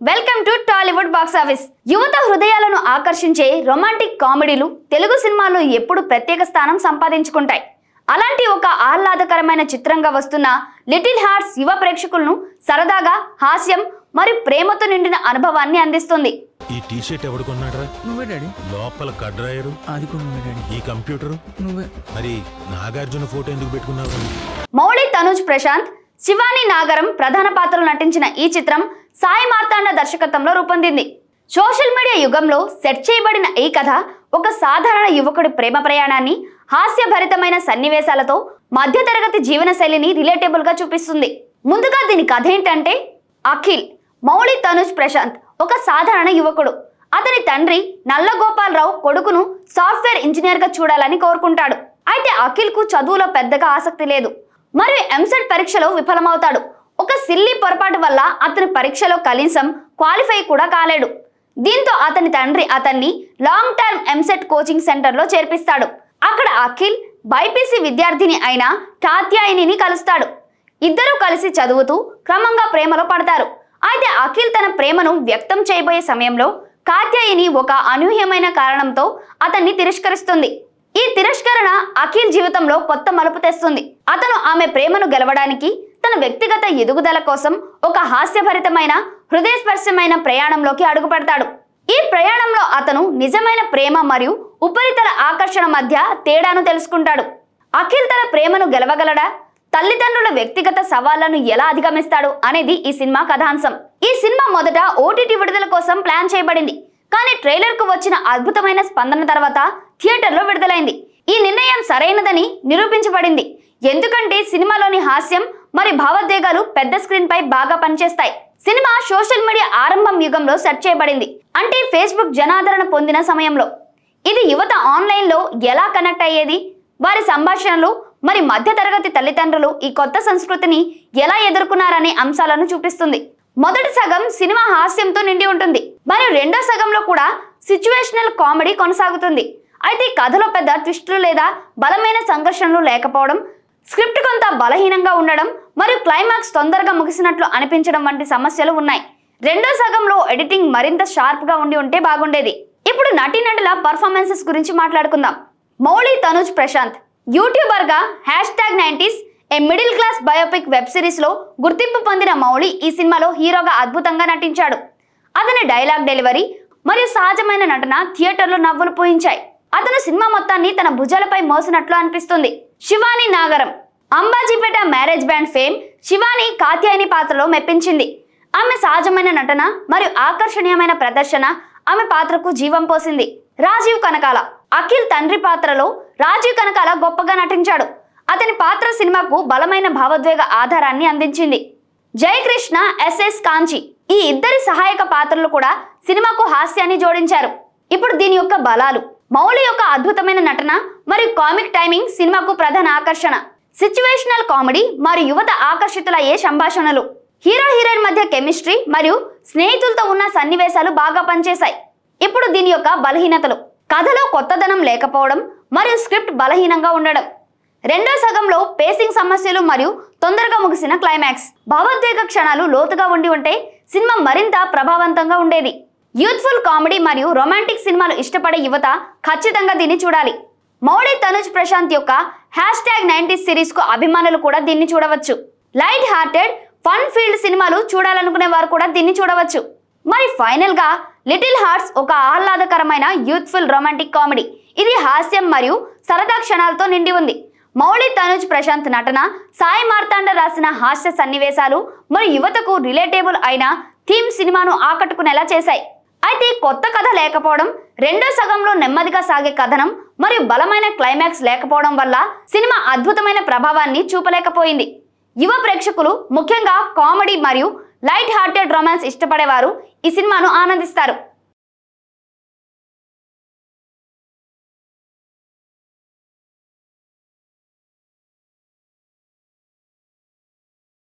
Welcome to Tollywood box office. యువత హృదయాలను ఆకర్షించే రొమాంటిక్ కామెడీలు తెలుగు సినిమాల్లో ఎప్పుడు ప్రత్యేక స్థానం సంపాదించుకుంటాయి. అలాంటి ఒక ఆహ్లాదకరమైన చిత్రంగా వస్తున్న లిటిల్ హార్ట్స్ యువ ప్రేక్షకులను సరదాగా, హాస్యం మరియు ప్రేమతో నిండిన అనుభవాన్ని అందిస్తుంది. ఈ టీ షర్ట్ ఎవడు కొన్నాడ్రా? నువ్వే డాడీ. లోపల కడ్రాయరు అది కూడా నువ్వే డాడీ. ఈ కంప్యూటర్ నువ్వే. మరి నాగార్జున ఫోటో ఎందుకు పెట్టుకున్నావు? మౌళి, తనుజ్ ప్రశాంత్, శివాని నాగరం ప్రధాన పాత్రలు నటించిన ఈ చిత్రం సాయి మార్తాండ దర్శకత్వంలో రూపొందింది. సోషల్ మీడియా యుగంలో సెట్ చేయబడిన ఈ కథ ఒక సాధారణ యువకుడి ప్రేమ ప్రయాణాన్ని హాస్యభరితమైన సన్నివేశాలతో మధ్యతరగతి జీవన శైలిని రిలేటబుల్ గా చూపిస్తుంది. ముందుగా దీని కథ ఏంటంటే, అఖిల్, మౌళి, తనుజ్ ప్రశాంత్ ఒక సాధారణ యువకుడు. అతని తండ్రి నల్లగోపాలరావు కొడుకును సాఫ్ట్వేర్ ఇంజనీర్ గా చూడాలని కోరుకుంటాడు. అయితే అఖిల్ కు చదువులో పెద్దగా ఆసక్తి లేదు మరియు ఎంసెట్ పరీక్షలో విఫలమవుతాడు. ఒక సిల్లీ పొరపాటు వల్ల అతని పరీక్షలో కనీసం క్వాలిఫై కూడా కాలేడు. దీంతో అతని తండ్రి అతన్ని లాంగ్ టర్మ్ ఎంసెట్ కోచింగ్ సెంటర్లో చేర్పిస్తాడు. అక్కడ అఖిల్ బైపీసీ విద్యార్థిని అయిన కాత్యాయనిని కలుస్తాడు. ఇద్దరూ కలిసి చదువుతూ క్రమంగా ప్రేమలో పడతారు. అయితే అఖిల్ తన ప్రేమను వ్యక్తం చేయబోయే సమయంలో కాత్యాయని ఒక అనూహ్యమైన కారణంతో అతన్ని తిరస్కరిస్తుంది. ఈ తిరస్కరణ అఖిల్ జీవితంలో కొత్త మలుపు తెస్తుంది. అతను ఆమె ప్రేమను గెలవడానికి తన వ్యక్తిగత ఎదుగుదల కోసం ఒక హాస్యభరితమైన, హృదయస్పర్శమైన ప్రయాణంలోకి అడుగుపెడతాడు. ఈ ప్రయాణంలో అతను నిజమైన ప్రేమ మరియు ఉపరితల ఆకర్షణ మధ్య తేడాను తెలుసుకుంటాడు. అఖిల్ తన ప్రేమను గెలవగలడా? తల్లిదండ్రుల వ్యక్తిగత సవాళ్లను ఎలా అధిగమిస్తాడు అనేది ఈ సినిమా కథాంశం. ఈ సినిమా మొదట ఓటీటీ విడుదల కోసం ప్లాన్ చేయబడింది. కానీ ట్రైలర్ కు వచ్చిన అద్భుతమైన స్పందన తర్వాత థియేటర్లో విడుదలైంది. ఈ నిర్ణయం సరైనదని నిరూపించబడింది. ఎందుకంటే సినిమాలోని హాస్యం మరియు భావోద్వేగాలు పెద్ద స్క్రీన్ పై బాగా పనిచేస్తాయి. సినిమా సోషల్ మీడియా ఆరంభం యుగంలో సెట్ చేయబడింది. అంటే ఫేస్బుక్ జనాదరణ పొందిన సమయంలో. ఇది యువత ఆన్లైన్ లో ఎలా కనెక్ట్ అయ్యేది, వారి సంభాషణలు మరి మధ్యతరగతి తల్లిదండ్రులు ఈ కొత్త సంస్కృతిని ఎలా ఎదుర్కొన్నారనే అంశాలను చూపిస్తుంది. మొదటి సగం సినిమా హాస్యంతో నిండి ఉంటుంది మరియు రెండో సగంలో కూడా సిచ్యువేషనల్ కామెడీ కొనసాగుతుంది. అయితే కథలో పెద్ద ట్విస్టులు లేదా బలమైన సంఘర్షణలు లేకపోవడం, స్క్రిప్ట్ కొంత బలహీనంగా ఉండడం మరియు క్లైమాక్స్ తొందరగా ముగిసినట్లు అనిపించడం వంటి సమస్యలు ఉన్నాయి. రెండో సగంలో ఎడిటింగ్ మరింత షార్ప్ గా ఉంటే బాగుండేది. ఇప్పుడు నటీనటుల పర్ఫార్మెన్సెస్ గురించి మాట్లాడుకుందాం. మౌళి, తనుజ్ ప్రశాంత్ యూట్యూబర్ గా #90s a middle class biopic web series లో గుర్తింపు పొందిన మౌళి ఈ సినిమాలో హీరోగా అద్భుతంగా నటించాడు. అతని డైలాగ్ డెలివరీ మరియు సహజమైన నటన థియేటర్లో నవ్వులు పూయించాయి. అతను సినిమా మొత్తాన్ని తన భుజాలపై మోసినట్లు అనిపిస్తుంది. Shivani Nagaram Ambajipeta marriage band fame Shivani Katyayani పాత్రలో మెప్పించింది. ఆమె సహజమైన నటన మరియు ఆకర్షణీయమైన ప్రదర్శన ఆమె పాత్రకు జీవం పోసింది. రాజీవ్ కనకాల అఖిల్ తండ్రి పాత్రలో రాజీవ్ కనకాల గొప్పగా నటించాడు. అతని పాత్ర సినిమాకు బలమైన భావోద్వేగ ఆధారాన్ని అందించింది. జయకృష్ణ, ఎస్ఎస్ కాంచి ఈ ఇద్దరి సహాయక పాత్రలు కూడా సినిమాకు హాస్యాన్ని జోడించారు. ఇప్పుడు దీని యొక్క బలాలు: మౌళి యొక్క అద్భుతమైన నటన మరియు కామిక్ టైమింగ్ సినిమాకు ప్రధాన ఆకర్షణ. సిచ్యువేషనల్ కామెడీ మరియు యువత ఆకర్షితులయ్యే సంభాషణలు. హీరో హీరోయిన్ మధ్య కెమిస్ట్రీ మరియు స్నేహితులతో ఉన్న సన్నివేశాలు బాగా పనిచేశాయి. ఇప్పుడు దీని యొక్క బలహీనతలు: కథలో కొత్తదనం లేకపోవడం మరియు స్క్రిప్ట్ బలహీనంగా ఉండడం. రెండో సగంలో పేసింగ్ సమస్యలు మరియు తొందరగా ముగిసిన క్లైమాక్స్. భావోద్వేగ క్షణాలు లోతుగా ఉంటే సినిమా మరింత ప్రభావవంతంగా ఉండేది. యూత్ఫుల్ కామెడీ మరియు రొమాంటిక్ సినిమాలు ఇష్టపడే యువత ఖచ్చితంగా దీన్ని చూడాలి. మౌళి, తనుజ్ ప్రశాంత్ యొక్క #90s సిరీస్ కు అభిమానులు కూడా దీన్ని చూడవచ్చు. లైట్ హార్టెడ్, ఫన్ ఫీల్డ్ సినిమాలు చూడాలనుకునే వారు కూడా దీన్ని చూడవచ్చు. మరి ఫైనల్ గా లిటిల్ హార్ట్స్ ఒక ఆహ్లాదకరమైన యూత్ఫుల్ రొమాంటిక్ కామెడీ. ఇది హాస్యం మరియు సరదా క్షణాలతో నిండి ఉంది. మౌళి, తనుజ్ ప్రశాంత్ నటన, సాయి మార్తాండ రాసిన హాస్య సన్నివేశాలు మరియు యువతకు రిలేటబుల్ అయిన థీమ్ సినిమాను ఆకట్టుకునేలా చేశాయి. అయితే కొత్త కథ లేకపోవడం, రెండో సగంలో నెమ్మదిగా సాగే కథనం మరియు బలమైన క్లైమాక్స్ లేకపోవడం వల్ల సినిమా అద్భుతమైన ప్రభావాన్ని చూపలేకపోయింది. యువ ప్రేక్షకులు, ముఖ్యంగా కామెడీ మరియు లైట్ హార్టెడ్ రొమాన్స్ ఇష్టపడేవారు ఈ సినిమాను ఆనందిస్తారు.